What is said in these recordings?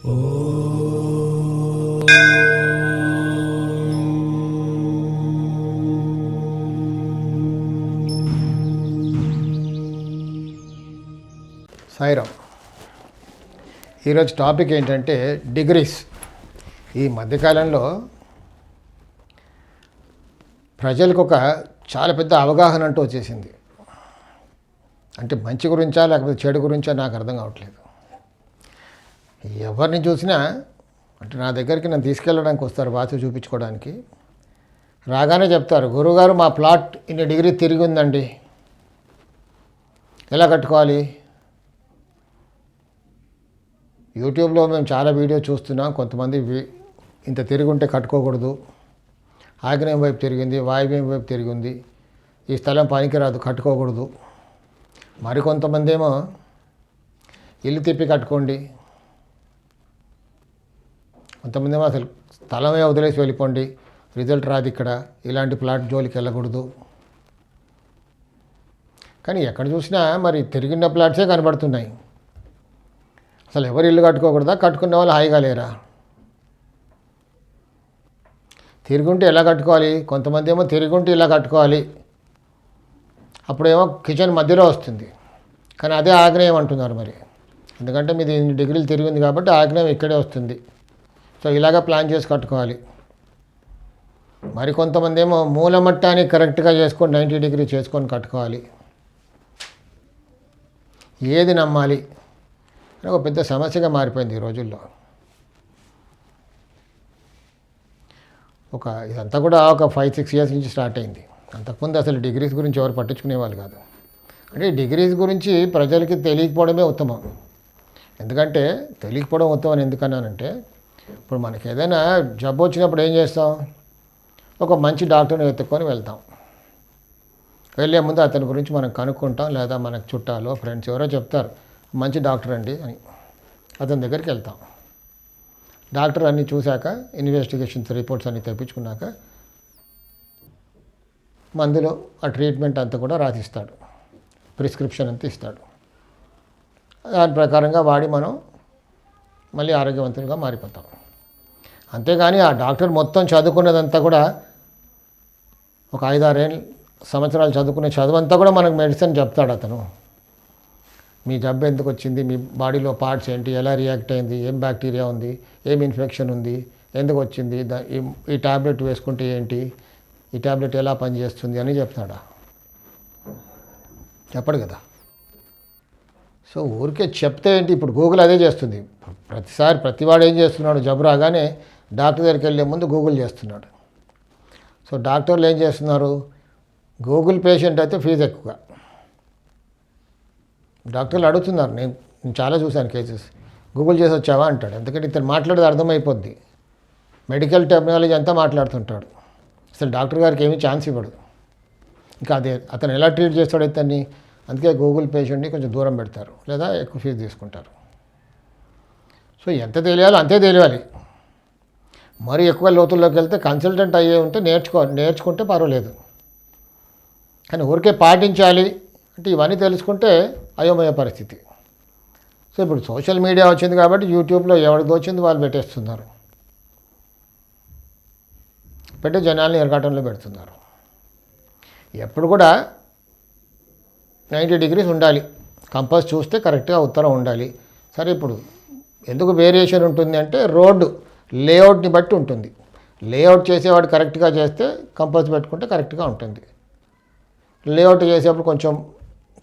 సాయిరామ్. ఈరోజు టాపిక్ ఏంటంటే డిగ్రీస్. ఈ మధ్యకాలంలో ప్రజలకు ఒక చాలా పెద్ద అవగాహన అంటూ వచ్చేసింది. అంటే మంచి గురించా లేకపోతే చెడు గురించా నాకు అర్థం కావట్లేదు. ఎవరిని చూసినా అంటే నా దగ్గరికి నన్ను తీసుకెళ్ళడానికి వస్తారు వాస్తు చూపించుకోవడానికి. రాగానే చెప్తారు, గురువుగారు మా ప్లాట్ ఇన్ని డిగ్రీ తిరిగి ఉందండి, ఎలా కట్టుకోవాలి? యూట్యూబ్లో మేము చాలా వీడియో చూస్తున్నాం. కొంతమంది ఇంత తిరిగి ఉంటే కట్టుకోకూడదు, ఆగ్నేయం వైపు తిరిగింది, వాయువ్యం వైపు తిరిగింది, ఈ స్థలం పనికిరాదు, కట్టుకోకూడదు. మరికొంతమంది ఏమో ఇల్లు తిప్పి కట్టుకోండి, కొంతమంది ఏమో అసలు స్థలమే వదిలేసి వెళ్ళిపోండి, రిజల్ట్ రాదు ఇక్కడ, ఇలాంటి ప్లాట్ జోలికి వెళ్ళకూడదు. కానీ ఎక్కడ చూసినా మరి తిరిగిన ప్లాట్సే కనబడుతున్నాయి. అసలు ఎవరు ఇల్లు కట్టుకోకూడదా? కట్టుకునే వాళ్ళు హాయిగా లేరా? తిరుగుంటే ఎలా కట్టుకోవాలి? కొంతమంది ఏమో తిరుగుంటే ఇలా కట్టుకోవాలి, అప్పుడేమో కిచెన్ మధ్యలో వస్తుంది, కానీ అదే ఆగ్నేయం అంటున్నారు. మరి ఎందుకంటే మీది 8 డిగ్రీలు తిరిగింది కాబట్టి ఆగ్నేయం ఇక్కడే వస్తుంది, సో ఇలాగ ప్లాన్ చేసి కట్టుకోవాలి. మరి కొంతమంది ఏమో మూలమట్టాన్ని కరెక్ట్గా చేసుకొని 90 డిగ్రీ చేసుకొని కట్టుకోవాలి. ఏది నమ్మాలి అని ఒక పెద్ద సమస్యగా మారిపోయింది ఈ రోజుల్లో. ఇదంతా కూడా ఒక 5-6 ఇయర్స్ నుంచి స్టార్ట్ అయింది. అంతకుముందు అసలు డిగ్రీస్ గురించి ఎవరు పట్టించుకునేవాళ్ళు కాదు. అంటే డిగ్రీస్ గురించి ప్రజలకి తెలియకపోవడమే ఉత్తమం. ఎందుకంటే తెలియకపోవడం ఉత్తమం అని ఎందుకన్నానంటే, ఇప్పుడు మనకి ఏదైనా జబ్బు వచ్చినప్పుడు ఏం చేస్తాం? ఒక మంచి డాక్టర్ని వెతుక్కొని వెళ్తాం. వెళ్ళే ముందు అతని గురించి మనం కనుక్కుంటాం, లేదా మనకు చుట్టాలు ఫ్రెండ్స్ ఎవరో చెప్తారు మంచి డాక్టర్ అండి అని, అతని దగ్గరికి వెళ్తాం. డాక్టర్ అన్నీ చూశాక ఇన్వెస్టిగేషన్స్ రిపోర్ట్స్ అన్నీ తెప్పించుకున్నాక మందులో ఆ ట్రీట్మెంట్ అంతా కూడా రాసిస్తాడు, ప్రిస్క్రిప్షన్ అంతా ఇస్తాడు. దాని ప్రకారంగా వాడి మనం మళ్ళీ ఆరోగ్యవంతులుగా మారిపోతాం. అంతేగాని ఆ డాక్టర్ మొత్తం చదువుకున్నదంతా కూడా ఒక 5-6 సంవత్సరాలు చదువుకునే చదువంతా కూడా మనకు మెడిసిన్ చెప్తాడు అతను. మీ జబ్బు ఎందుకు వచ్చింది, మీ బాడీలో పార్ట్స్ ఏంటి, ఎలా రియాక్ట్ అయింది, ఏం బ్యాక్టీరియా ఉంది, ఏం ఇన్ఫెక్షన్ ఉంది, ఎందుకు వచ్చింది, ఈ ట్యాబ్లెట్ వేసుకుంటే ఏంటి, ఈ ట్యాబ్లెట్ ఎలా పనిచేస్తుంది అని చెప్తాడా? చెప్పడు కదా. సో ఊరికే చెప్తే ఏంటి? ఇప్పుడు గూగుల్ అదే చేస్తుంది. ప్రతివాడు ఏం చేస్తున్నాడు? జబ్బు రాగానే డాక్టర్ దగ్గరికి వెళ్ళే ముందు గూగుల్ చేస్తున్నాడు. సో డాక్టర్లు ఏం చేస్తున్నారు? గూగుల్ పేషెంట్ అయితే ఫీజు ఎక్కువ. డాక్టర్లు అడుగుతున్నారు, నేను చాలా చూశాను కేసెస్, గూగుల్ చేసి వచ్చావా అంటాడు. ఎందుకంటే ఇతను మాట్లాడేది అర్థమైపోద్ది, మెడికల్ టెక్నాలజీ అంతా మాట్లాడుతుంటాడు. అసలు డాక్టర్ గారికి ఏమీ ఛాన్స్ ఇవ్వడు. ఇంకా అతను ఎలా ట్రీట్ చేస్తాడు ఇతన్ని? అందుకే గూగుల్ పేషెంట్ని కొంచెం దూరం పెడతారు, లేదా ఎక్కువ ఫీజు తీసుకుంటారు. సో ఎంత తెలియాలో అంతే తెలియాలి. మరి ఎక్కువ లోతుల్లోకి వెళ్తే కన్సల్టెంట్ అయ్యే ఉంటే నేర్చుకుంటే పర్వాలేదు. కానీ ఊరికే పాటించాలి అంటే ఇవన్నీ తెలుసుకుంటే అయోమయ పరిస్థితి. సో ఇప్పుడు సోషల్ మీడియా వచ్చింది కాబట్టి యూట్యూబ్లో ఎవరికి వచ్చింది వాళ్ళు పెట్టేస్తున్నారు, పెట్టి జనాల్ని ఎరగాటంలో పెడుతున్నారు. ఎప్పుడు కూడా 90 డిగ్రీస్ ఉండాలి, కంపాస్ చూస్తే కరెక్ట్గా ఉత్తరం ఉండాలి. సరే, ఇప్పుడు ఎందుకు వేరియేషన్ ఉంటుంది అంటే రోడ్డు లేఅవుట్ని బట్టి ఉంటుంది. లేఅవుట్ చేసేవాడు కరెక్ట్గా చేస్తే కంపాస్ పెట్టుకుంటే కరెక్ట్గా ఉంటుంది. లేఅవుట్ చేసేప్పుడు కొంచెం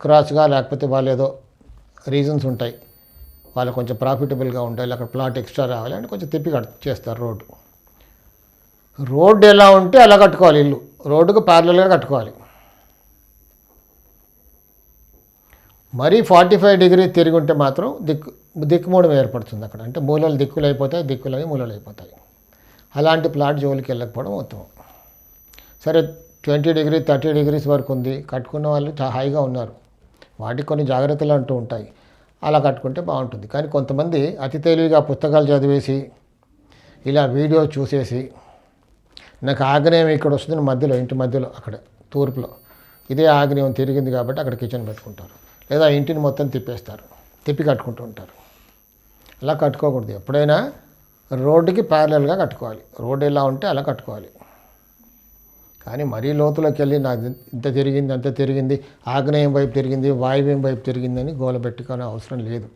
క్రాస్గా, లేకపోతే వాళ్ళు ఏదో రీజన్స్ ఉంటాయి, వాళ్ళు కొంచెం ప్రాఫిటబుల్గా ఉండాలి, అక్కడ ప్లాట్ ఎక్స్ట్రా రావాలి అంటే కొంచెం తిప్పి చేస్తారు రోడ్డు. రోడ్డు ఎలా ఉంటే అలా కట్టుకోవాలి, ఇల్లు రోడ్డుకు ప్యారలల్గా కట్టుకోవాలి. మరీ 45 డిగ్రీ తిరిగి ఉంటే మాత్రం దిక్కుమూడం ఏర్పడుతుంది అక్కడ. అంటే మూలలు దిక్కులు అయిపోతాయి, దిక్కులవి మూలలు అయిపోతాయి. అలాంటి ప్లాట్ జోలికి వెళ్ళకపోవడం ఉత్తమం. సరే, 20 డిగ్రీ 30 డిగ్రీస్ వరకు ఉంది, కట్టుకున్న వాళ్ళు హాయిగా ఉన్నారు, వాటికి కొన్ని జాగ్రత్తలు అంటూ ఉంటాయి, అలా కట్టుకుంటే బాగుంటుంది. కానీ కొంతమంది అతి తెలివిగా పుస్తకాలు చదివేసి ఇలా వీడియో చూసేసి, నాకు ఆగ్నేయం ఇక్కడ వస్తుంది మధ్యలో, ఇంటి మధ్యలో అక్కడ తూర్పులో ఇదే ఆగ్నేయం తిరిగింది కాబట్టి అక్కడ కిచెన్ పెట్టుకుంటారు, లేదా ఇంటిని మొత్తం తిప్పేస్తారు, తిప్పి కట్టుకుంటూ ఉంటారు. అలా కట్టుకోకూడదు. ఎప్పుడైనా రోడ్డుకి ప్యారలల్గా కట్టుకోవాలి. రోడ్డు ఎలా ఉంటే అలా కట్టుకోవాలి. కానీ మరీ లోతులోకి వెళ్ళి నాకు ఇంత తిరిగింది అంత తిరిగింది, ఆగ్నేయం వైపు తిరిగింది, వాయువ్యం వైపు తిరిగిందని గోల పెట్టుకునే అవసరం లేదు.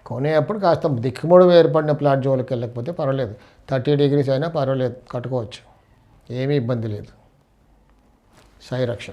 కొనేటప్పుడు కాస్త దిక్కుమూడు ఏర్పడిన ప్లాట్ జోలికి వెళ్ళకపోతే పర్వాలేదు. 30 degrees అయినా పర్వాలేదు, కట్టుకోవచ్చు, ఏమీ ఇబ్బంది లేదు. సాయి రక్ష.